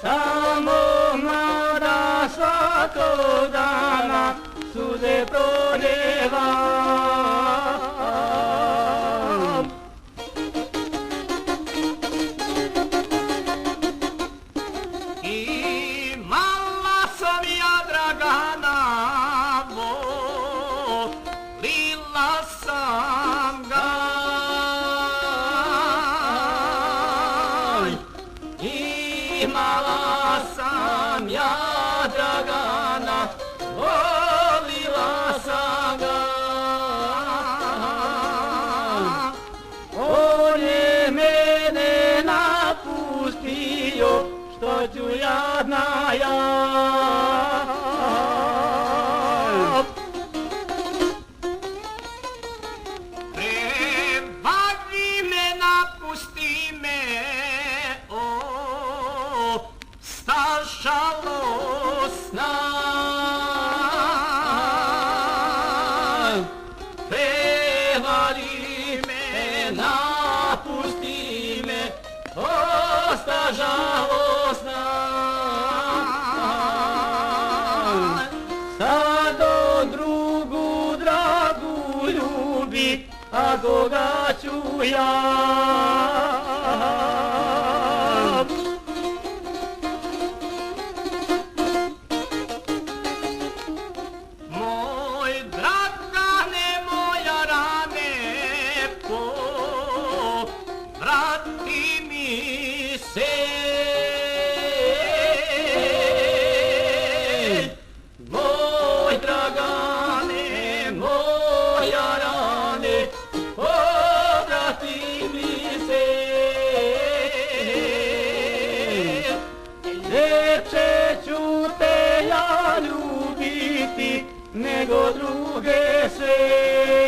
samo mlada svakog dana suze prolijevam. Imala sam ja Dragana, volila sam ga. Imala sam ja Dragana, volila sam ga. On je mene napustio, što ću jadna ja. Prevari me, napusti me, žalosna. Prevari me, napusti me, osta žalosna. Sad on drugu dragu ljubi, a koga ću ja? Vrati mi se, moj Dragane, moja rane, povrati mi se. Lepše ću te ja ljubiti nego druge sve.